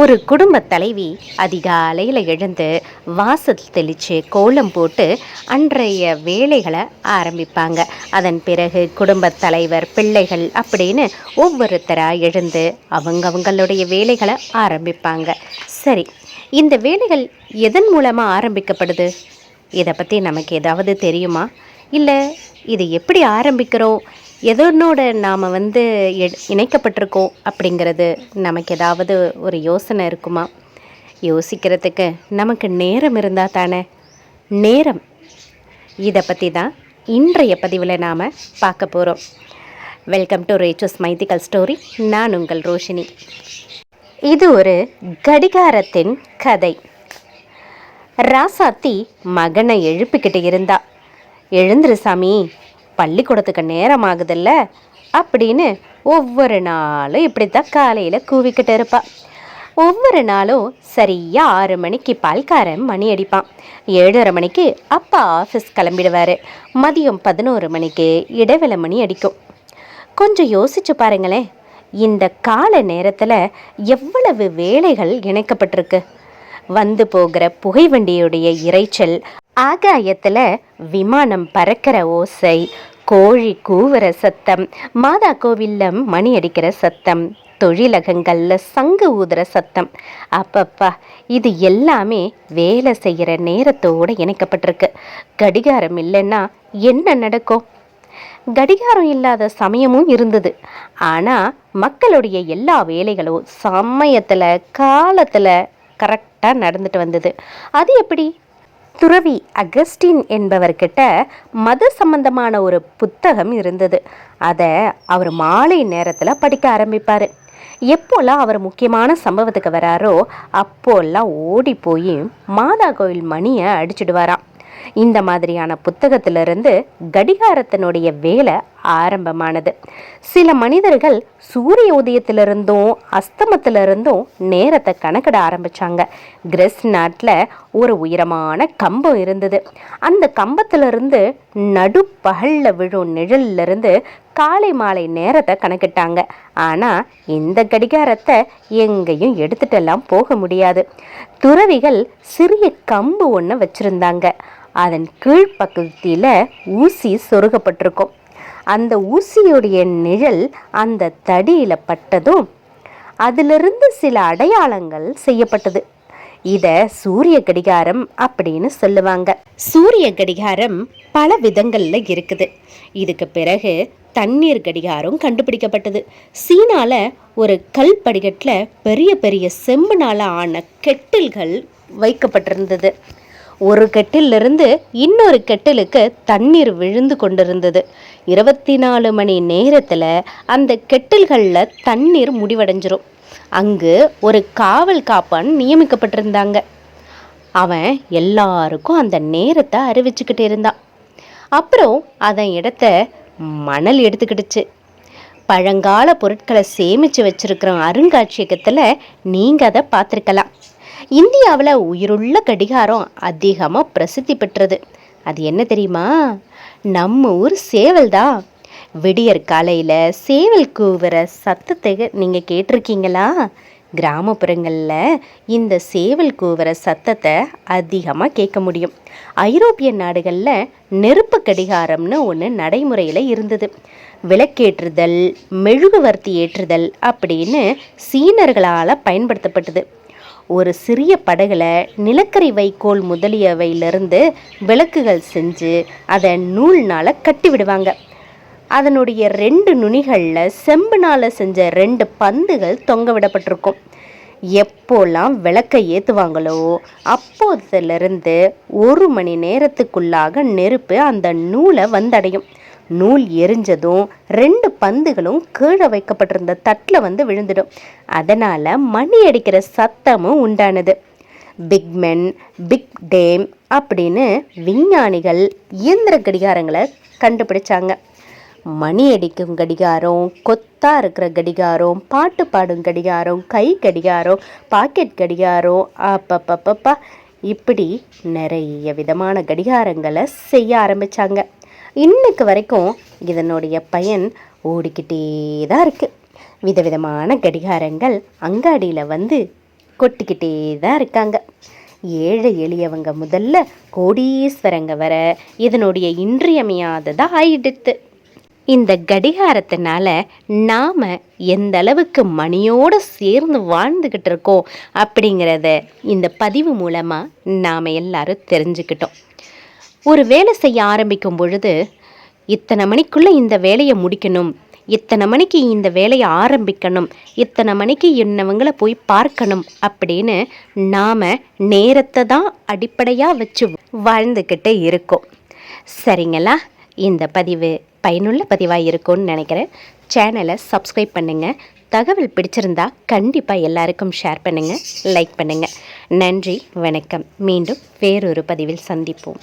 ஒரு குடும்ப தலைவி அதிகாலையில் எழுந்து வாசல் தெளித்து கோலம் போட்டு அன்றைய வேலைகளை ஆரம்பிப்பாங்க. அதன் பிறகு குடும்பத் தலைவர், பிள்ளைகள் அப்படின்னு ஒவ்வொருத்தராக எழுந்து அவங்களுடைய வேலைகளை ஆரம்பிப்பாங்க. சரி, இந்த வேலைகள் எதன் மூலமாக ஆரம்பிக்கப்படுது? இதை பற்றி நமக்கு ஏதாவது தெரியுமா? இல்லை இது எப்படி ஆரம்பிக்கிறோம், எதனோட நாம் இணைக்கப்பட்டிருக்கோம் அப்படிங்கிறது நமக்கு ஏதாவது ஒரு யோசனை இருக்குமா? யோசிக்கிறதுக்கு நமக்கு நேரம் இருந்தால் தானே. நேரம், இதை பற்றி தான் இன்றைய பதிவில் நாம் பார்க்க போகிறோம். வெல்கம் டு ரேச்சூஸ் மைத்திக்கல் ஸ்டோரி. நான் உங்கள் ரோஷினி. இது ஒரு கடிகாரத்தின் கதை. ராசாத்தி மகனை எழுப்பிக்கிட்டு இருந்தா. எழுந்துரு சாமி, பள்ளிக்கூடத்துக்கு நேரம் ஆகுதில்ல அப்படின்னு ஒவ்வொரு நாளும் இப்படித்தான் காலையில் கூவிக்கிட்டு இருப்பாள். ஒவ்வொரு நாளும் சரியாக 6 மணிக்கு பால்காரன் மணி அடிப்பான். 7:30 மணிக்கு அப்பா ஆஃபீஸ் கிளம்பிடுவார். மதியம் 11 மணிக்கு இடைவேளை மணி அடிக்கும். கொஞ்சம் யோசிச்சு பாருங்களேன், இந்த கால நேரத்தில் எவ்வளவு வேலைகள் இணைக்கப்பட்டிருக்கு. வந்து போகிற புகை வண்டியுடைய இரைச்சல், ஆகாயத்தில் விமானம் பறக்கிற ஓசை, கோழி கூவுற சத்தம், மாதா கோவில்ல மணி அடிக்கிற சத்தம், தொழிலகங்களில் சங்கு ஊதுற சத்தம், அப்பப்பா இது எல்லாமே வேலை செய்கிற நேரத்தோடு இணைக்கப்பட்டிருக்கு. கடிகாரம் இல்லைன்னா என்ன நடக்கும்? கடிகாரம் இல்லாத சமயமும் இருந்தது. ஆனால் மக்களுடைய எல்லா வேலைகளும் சமயத்தில், காலத்தில் கரெக்டாக நடந்துட்டு வந்தது. அது எப்படி? துறவி அகஸ்டின் என்பவர்கிட்ட மத சம்பந்தமான ஒரு புத்தகம் இருந்தது. அதை அவர் மாலை நேரத்தில் படிக்க ஆரம்பிப்பார். எப்போல்லாம் அவர் முக்கியமான சம்பவத்துக்கு வராரோ அப்போல்லாம் ஓடி போய் மாதா கோவில் மணியை அடிச்சுடுவாராம். இந்த மாதிரியான புத்தகத்திலிருந்து கடிகாரத்தினுடைய வேலை ஆரம்பமானது. சில மனிதர்கள் சூரிய உதயத்திலிருந்தும் அஸ்தமத்திலிருந்தும் நேரத்தை கணக்கிட ஆரம்பித்தாங்க. கிரீஸ் நாட்டில் ஒரு உயரமான கம்பம் இருந்தது. அந்த கம்பத்திலிருந்து நடுப்பகலில் விழும் நிழலிலிருந்து காலை மாலை நேரத்தை கணக்கிட்டாங்க. ஆனால் இந்த கடிகாரத்தை எங்கேயும் எடுத்துட்டெல்லாம் போக முடியாது. துறவிகள் சிறிய கம்பு ஒன்று வச்சுருந்தாங்க. அதன் கீழ்ப்பகுதியில் ஊசி சொருகப்பட்டிருக்கும். அந்த ஊசியுடைய நிழல் அந்த தடியில் பட்டதும் அதிலிருந்து சில அடையாளங்கள் செய்யப்பட்டது. இதை சூரிய கடிகாரம் அப்படின்னு சொல்லுவாங்க. சூரிய கடிகாரம் பல விதங்களில் இருக்குது. இதுக்கு பிறகு தண்ணீர் கடிகாரம் கண்டுபிடிக்கப்பட்டது. சீனால ஒரு கல் படிக்கட்டில் பெரிய பெரிய செம்புனால ஆன கெட்டில்கள் வைக்கப்பட்டிருந்தது. ஒரு கெட்டிலிருந்து இன்னொரு கெட்டிலுக்கு தண்ணீர் விழுந்து கொண்டிருந்தது. 24 மணி நேரத்தில் அந்த கெட்டில்களில் தண்ணீர் முடிவடைஞ்சிரும். அங்கு ஒரு காவல் காப்பான் நியமிக்கப்பட்டிருந்தாங்க. அவன் எல்லாருக்கும் அந்த நேரத்தை அறிவிச்சுக்கிட்டு இருந்தான். அப்புறம் அதன் இடத்த மணல் எடுத்துக்கிடுச்சு. பழங்கால பொருட்களை சேமித்து வச்சிருக்கிற அருங்காட்சியகத்தில் நீங்கள் அதை பார்த்துருக்கலாம். இந்தியாவில் உயிருள்ள கடிகாரம் அதிகமாக பிரசித்தி பெற்றது. அது என்ன தெரியுமா? நம்ம ஊர் சேவல் தான். விடியற் காலையில் சேவல் கூவுற சத்தத்தை நீங்கள் கேட்டிருக்கீங்களா? கிராமப்புறங்களில் இந்த சேவல் கூவுற சத்தத்தை அதிகமாக கேட்க முடியும். ஐரோப்பிய நாடுகளில் நெருப்பு கடிகாரம்னு ஒன்று நடைமுறையில் இருந்தது. விளக்கேற்றுதல், மெழுகுவர்த்தி ஏற்றுதல் அப்படின்னு சீனர்களால் பயன்படுத்தப்பட்டது. ஒரு சிறிய படகுல நிலக்கரி வைக்கோல் முதலியவையிலிருந்து விளக்குகள் செஞ்சு அதை நூல்னால் கட்டி விடுவாங்க. அதனுடைய 2 நுனிகளில் செம்புனால் செஞ்ச 2 பந்துகள் தொங்க விடப்பட்டிருக்கும். எப்போல்லாம் விளக்கை ஏற்றுவாங்களோ அப்போதிலிருந்து 1 மணி நேரத்துக்குள்ளாக நெருப்பு அந்த நூலை வந்தடையும். நூல் எரிஞ்சதும் 2 பந்துகளும் கீழே வைக்கப்பட்டிருந்த தட்டில் விழுந்துடும். அதனால் மணி அடிக்கிற சத்தமும் உண்டானது. பிக்மென், பிக் டேம் அப்படின்னு விஞ்ஞானிகள் இயந்திர கடிகாரங்களை கண்டுபிடிச்சாங்க. மணி அடிக்கும் கடிகாரம், கொத்தா இருக்கிற கடிகாரம், பாட்டு பாடும் கடிகாரம், கை கடிகாரம், பாக்கெட் கடிகாரம், அப்பப்பப்பப்பா இப்படி நிறைய விதமான கடிகாரங்களை செய்ய ஆரம்பித்தாங்க. இன்னைக்கு வரைக்கும் இதனுடைய பயன் ஓடிக்கிட்டே தான் இருக்குது. விதவிதமான கடிகாரங்கள் அங்காடியில் கொட்டிக்கிட்டே தான் இருக்காங்க. ஏழை எளியவங்க முதல்ல கோடீஸ்வரங்க வர இதனுடைய இன்றியமையாததாக ஆயிடுத்து. இந்த கடிகாரத்தினால நாம் எந்த அளவுக்கு மணியோடு சேர்ந்து வாழ்ந்துக்கிட்டு இருக்கோம் அப்படிங்கிறத இந்த பதிவு மூலமாக நாம் எல்லாரும் தெரிஞ்சுக்கிட்டோம். ஒரு வேலை செய்ய ஆரம்பிக்கும் பொழுது இத்தனை மணிக்குள்ளே இந்த வேலையை முடிக்கணும், இத்தனை மணிக்கு இந்த வேலையை ஆரம்பிக்கணும், இத்தனை மணிக்கு என்னவங்களை போய் பார்க்கணும் அப்படின்னு நாம் நேரத்தை தான் அடிப்படையாக வச்சு வாழ்ந்துக்கிட்டே இருக்கோம். சரிங்களா? இந்த பதிவு பயனுள்ள பதிவாக இருக்கும்னு நினைக்கிறேன். சேனலை சப்ஸ்கிரைப் பண்ணுங்கள். தகவல் பிடிச்சிருந்தா கண்டிப்பாக எல்லாருக்கும் ஷேர் பண்ணுங்கள், லைக் பண்ணுங்கள். நன்றி, வணக்கம். மீண்டும் வேறொரு பதிவில் சந்திப்போம்.